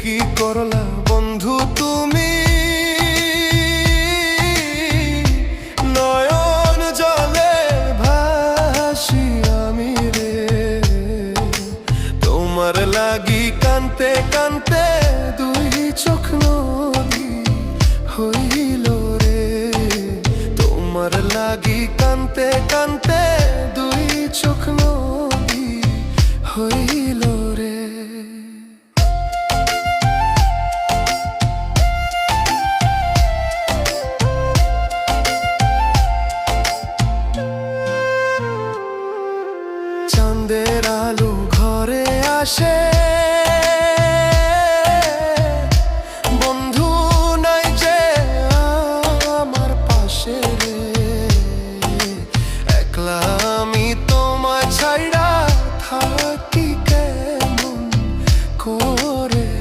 কি করলা বন্ধু তুমি, নয়ন জলে ভাসি আমি রে। তোমার লাগি কানতে কানতে দুই চোখ নদী হইল রে। তোমার লাগি কানতে কানতে দুই চোখ নদী হইল।